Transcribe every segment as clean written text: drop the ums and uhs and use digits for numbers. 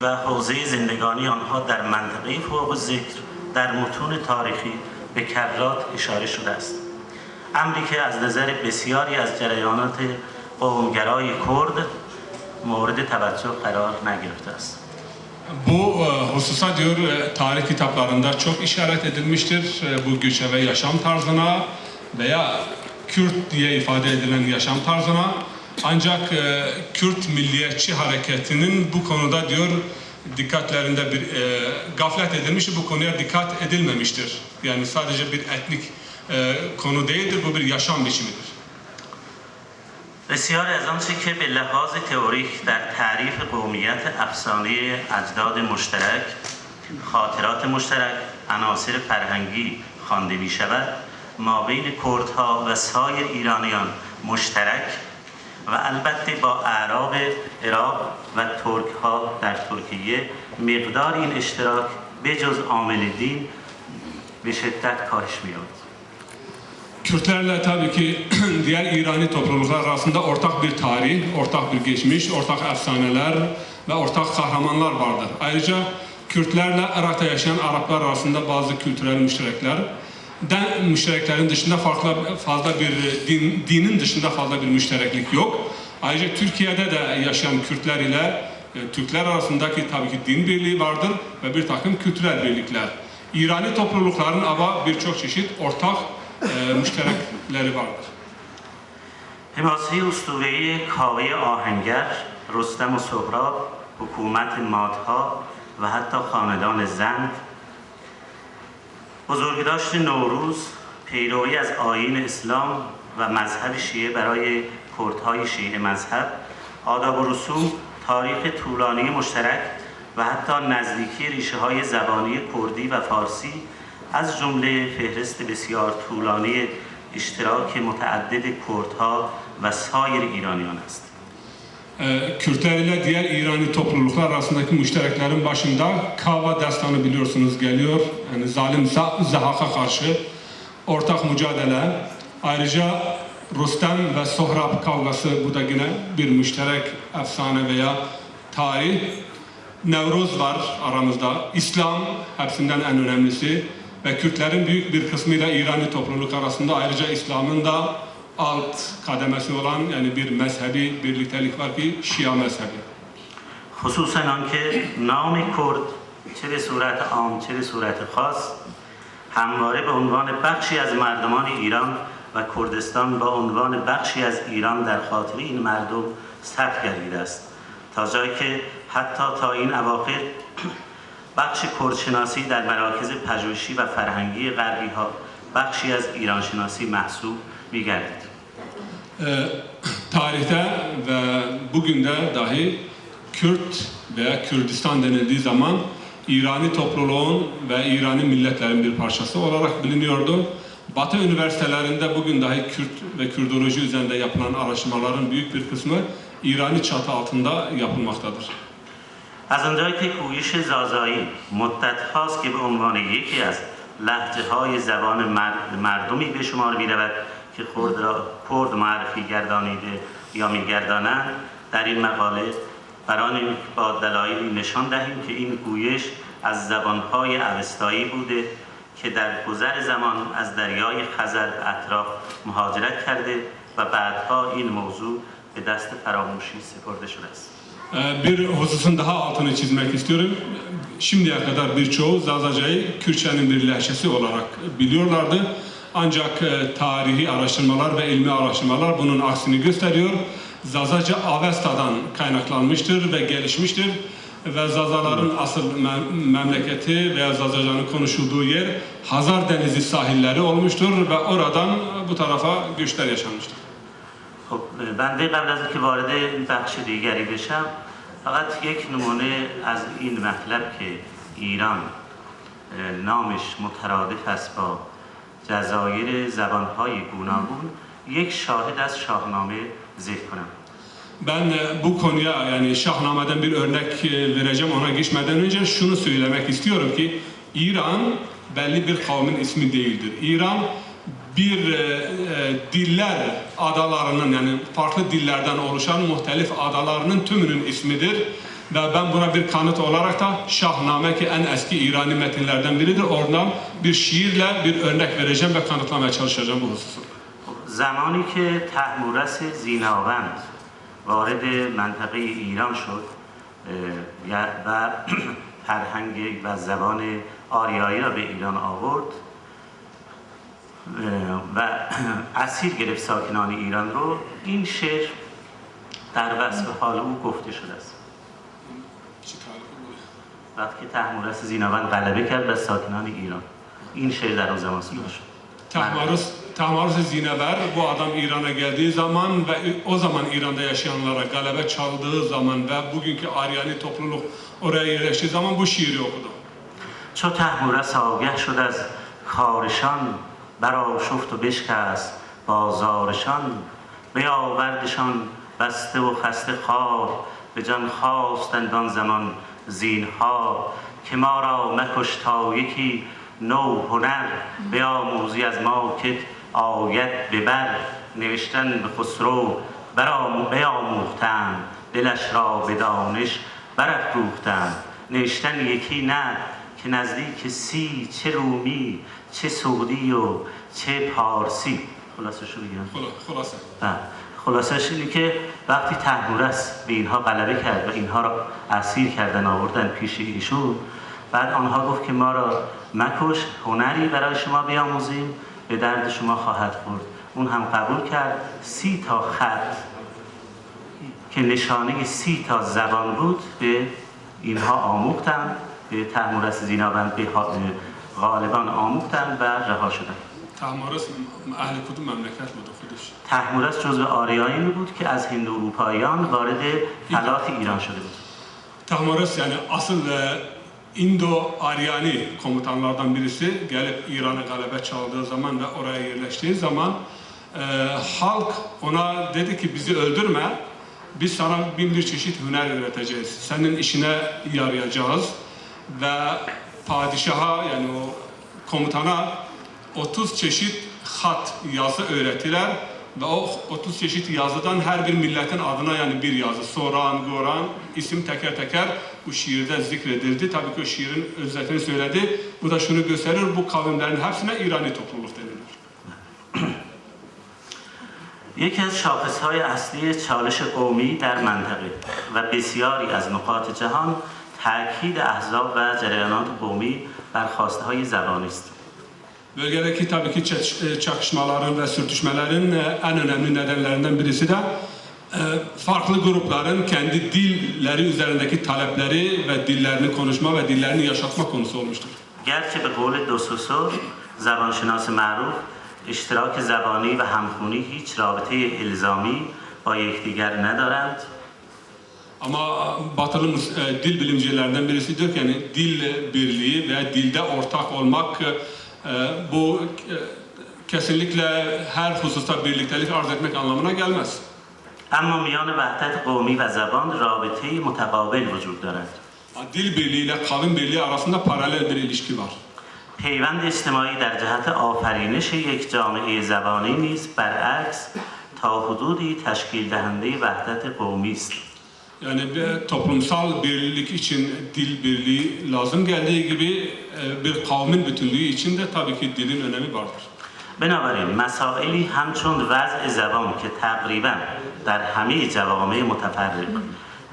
و حوزه زندگانی آنها در منطقه فوق الذکر در متون تاریخی به کرات اشاره شده است. امری که از نظر بسیاری از جریانات قومگرای کرد mورد توجه قرار نگرفته است. Bu hususa diyor tarih kitaplarında çok işaret edilmiştir. Bu göçebe yaşam tarzına veya Kürt diye ifade edilen yaşam tarzına. Ancak Kürt milliyetçi hareketinin bu konuda diyor dikkatlerinde bir gaflet edilmiş, bu konuya dikkat edilmemiştir. Yani sadece bir etnik konu değildir, bu bir yaşam biçimidir. بسیاری از آنچه که به لحاظ تئوریک در تعریف قومیت افسانه اجداد مشترک، خاطرات مشترک، عناصر فرهنگی خوانده می شود، ما بین کردها و سایر ایرانیان مشترک و البته با اعراب عراق و ترکها در ترکیه مقدار این اشتراک به جز عامل دین به شدت کاهش می‌یابد. Kürtlerle tabii ki diğer İrani topluluklar arasında ortak bir tarih, ortak bir geçmiş, ortak efsaneler ve ortak kahramanlar vardır. Ayrıca Kürtlerle Irak'ta yaşayan Araplar arasında bazı kültürel müştereklerin dışında fazla bir dinin dışında fazla bir müştereklik yok. Ayrıca Türkiye'de de yaşayan Kürtler ile Türkler arasındaki tabii ki din birliği vardır ve bir takım kültürel birlikler. İrani toplulukların ama birçok çeşit ortak müşterekleri vardır. حماسه اسطوره‌ای کاوه آهنگر، رستم و سهراب، حکومت مادها و حتی خاندان زند، بزرگداشت نوروز، پیروی از آیین اسلام و مذهب شیعه برای کردهای شیعه مذهب، آداب و رسوم، تاریخ طولانی مشترک و حتی نزدیکی ریشه‌های زبانی کردی و فارسی از جمله فهرست بسیار طولانی اشتراک متعدد کردها و سایر ایرانیان است. Kürtler ile diğer İrani topluluklar arasındaki müştereklerin başında Kava destanı biliyorsunuz geliyor. Yani zalim Zahak'a karşı ortak mücadele. Ayrıca Rüstem ve Sohrab kavgası, bu da yine bir müşterek efsane veya tarih. Nevruz var aramızda. İslam hepsinden en önemlisi. Ve Kürtlerin büyük bir kısmıyla İrani topluluk arasında ayrıca İslam'ın da alt kademesi olan yani bir mezhebi birliktelik var ki Şia mezhebi. خصوصاً آنکه نام کرد چه به صورت عام چه به صورت خاص همواره به عنوان بخشی از مردمان ایران و کردستان با عنوان بخشی از ایران در خاطر این مردم ثبت گردیده است تا جایی که حتی تا این اواخر بخش کردشناسی در مراکز پژوهشی و فرهنگی غربی ها بخشی از ایرانشناسی محسوب می‌گردید. Tarihte ve bugün de dahi Kürt veya Kürdistan denildiği zaman İrani topluluğun ve İrani milletlerin bir parçası olarak biliniyordu. Batı üniversitelerinde bugün dahi Kürt ve Kürdoloji üzerinde yapılan araştırmaların büyük bir kısmı İrani çatı altında yapılmaktadır. از آنجایی که کویش زازایی مدت هاست که به عنوان یکی از لهجه‌های زبان مردمی به شمار می‌رود که کرد معرفی گردانیده یا می‌گردانند، در این مقاله برای اینکه با دلایلی نشان دهیم که این گویش از زبان‌های اوستایی بوده که در گذر زمان از دریای خزر به اطراف مهاجرت کرده و بعدها این موضوع به دست فراموشی سپرده شده است. Bir hususun daha altını çizmek istiyorum. Şimdiye kadar birçoğu Zazaca'yı Kürtçenin bir lehçesi olarak biliyorlardı. Ancak tarihi araştırmalar ve ilmi araştırmalar bunun aksini gösteriyor. Zazaca Avesta'dan kaynaklanmıştır ve gelişmiştir. Ve Zazaların asıl memleketi veya Zazaca'nın konuşulduğu yer Hazar Denizi sahilleri olmuştur ve oradan bu tarafa göçler yaşanmıştır. خب بنده قبل از اینکه وارد این بخش دیگری بشم فقط یک نمونه از این مطلب که ایران نامش مترادف است با جزایر زبانهای گوناگون یک شاهد از شاهنامه ذکر کنم. Ben bu konuya yani Şahname'den bir örnek vereceğim, ona geçmeden önce şunu söylemek istiyorum ki İran belli bir kavmin ismi değildir. İran bir diller adalarının yani farklı dillerden oluşan muhtelif adalarının tümünün ismidir ve ben buna bir kanıt olarak da Şahname ki en eski İrani metinlerden biridir. Oradan bir şiirle bir örnek vereceğim ve kanıtlamaya çalışacağım bu hususu. زمانی که طهمورث زیناوند وارد منطقه ایران شد و فرهنگ و زبان آریایی را به ایران آورد و اسیر گرفت ساکنان ایران رو، این شعر در وصف حال او گفته شده است. وقتی طهمورث زیناوند غلبه کرد بر ساکنان ایران، این شعر در اون زمان سروده شد. Tahmarus Zinever bu adam İran'a geldiği zaman ve o zaman İran'da yaşayanlara galebe çaldığı zaman ve bugünkü Aryani topluluk oraya yerleştiği zaman bu şiiri okudu. چو طهمورث آگه شد از کارشان برآشفت و بشکست بازارشان بیاوردشان بسته و خسته خوار به جان خواستند آن زمان زینهار که ما را مکش تا یکی نو هنر بیاموزی از ما که آید به بر نوشتن به خسرو بیاموختند دلش را به دانش برافروختند نوشتن یکی نه که نزدیک سی چه رومی چه سعودی و چه پارسی. خلاصه شو بگم؟ خلاصش اینه که وقتی طهمورث به اینها غلبه کرد و اینها را اسیر کردن آوردن پیش ایشون، بعد آنها گفت که ما را مکش، هنری برای شما بیاموزیم به درد شما خواهد خورد. اون هم قبول کرد. 30 تا خط که نشانه 30 تا زبان بود به اینها آموختند، به طهمورث زیناوند به غالبان آموختند و رها شدند. طهمورث اهل کدوم مملکت بود خودش؟ طهمورث جزو آریایی بود که از هند اروپاییان وارد فلات ایران شده بود. Tahmarus yani asıl İndo-Aryani komutanlardan birisi gelip İran'a galebe çaldığı zaman ve oraya yerleştiği zaman halk ona dedi ki bizi öldürme, biz sana bin bir çeşit hüner öğreteceğiz, senin işine yarayacağız ve padişaha yani o komutana 30 çeşit hat yazı öğrettiler ve o 30 çeşit yazıdan her bir milletin adına yani bir yazı, Soran, Goran isim teker teker bu şiirde zikredildi. Tabii ki o şiirin özetini söyledi. Bu da şunu gösterir, bu kavimlerin hepsine İrani topluluk denilir. یکی از شاخصهای اصلی چالش قومی در منطقه و بسیاری از نقاط جهان تاکید احزاب و جریانات قومی بر خواسته‌های زبانی است. Bölgedeki tabii ki çakışmaların ve sürtüşmelerin en önemli nedenlerinden birisi de farklı grupların kendi dilleri üzerindeki talepleri ve dillerini konuşma ve dillerini yaşatma konusu olmuştur. Gerçi به قول دوسوسو زبانشناس معروف اشتراک زبانی و همخوانی هیچ رابطه الزامی با یکدیگر ندارند. Ama batılı dil bilimcilerinden birisi diyor ki yani dil birliği veya dilde ortak olmak bu kesinlikle her hususta birliktelik arz etmek anlamına gelmez. اما میان وحدت قومی و زبان رابطه متقابل وجود دارد. Dil birliği ile kavim birliği arasında paralel bir ilişki var. پیوند اجتماعی در جهت آفرینش یک جامعه زبانی نیز برعکس تا حدودی تشکیل دهنده وحدت قومی است. Yani toplumsal birlik için dil birliği lazım geldiği gibi bir kavmin bütünlüğü için de tabii ki dilin önemi vardır. بنابراین مسائلی همچون وضع زبان که تقریبا در همه جوامع متفرق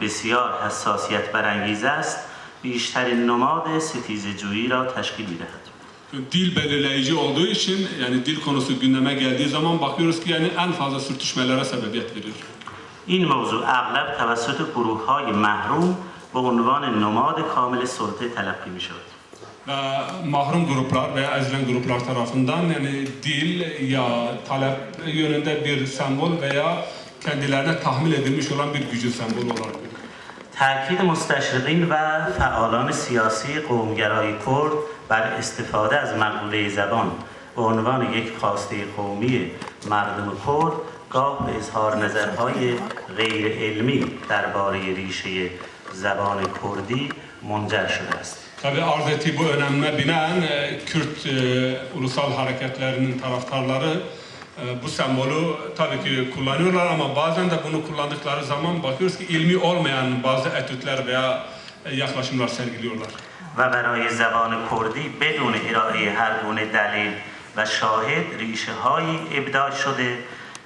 بسیار حساسیت برانگیز است، بیشترین نماد ستیزه‌جویی را تشکیل می‌دهد. Dil belirleyici olduğu için yani dil konusu gündeme geldiği zaman bakıyoruz ki yani en fazla sürtüşmelere sebebiyet veriyor. این موضوع اغلب توسط گروه‌های محروم به عنوان نماد کامل سلطه تلقی می‌شود. Ve mahrum gruplar veya ezilen gruplar tarafından yani dil ya talep yönünde bir sembol veya kendilerine tahmil edilmiş olan bir gücün sembolü olarak görülüyor. تأکید مستشرقین و فعالان سیاسی قومگرای کرد بر استفاده از مقوله زبان به عنوان یک خواسته قومی مردم کرد گاه به اظهار نظرهای غیر علمی درباره ریشه زبان کردی منجر شده است. Tabii arz ettiği bu önemine binaen Kürt ulusal hareketlerinin taraftarları bu sembolü tabii ki kullanıyorlar ama bazen de bunu kullandıkları zaman bakıyoruz ki ilmi olmayan bazı etütler veya yaklaşımlar sergiliyorlar. و برای زبان کردی بدون ارائه هر گونه دلیل و شاهد ریشه هایی ابداع شده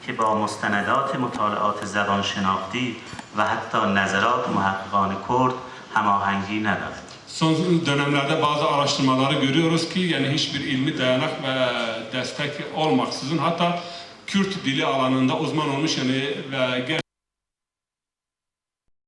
که با مستندات مطالعات زبان شناختی و حتی نظرات محققان کرد هماهنگی ندارد. Son dönemlerde bazı araştırmaları görüyoruz ki yani hiçbir ilmi dayanak ve destek olmaksızın hatta Kürt dili alanında uzman olmuş yani ve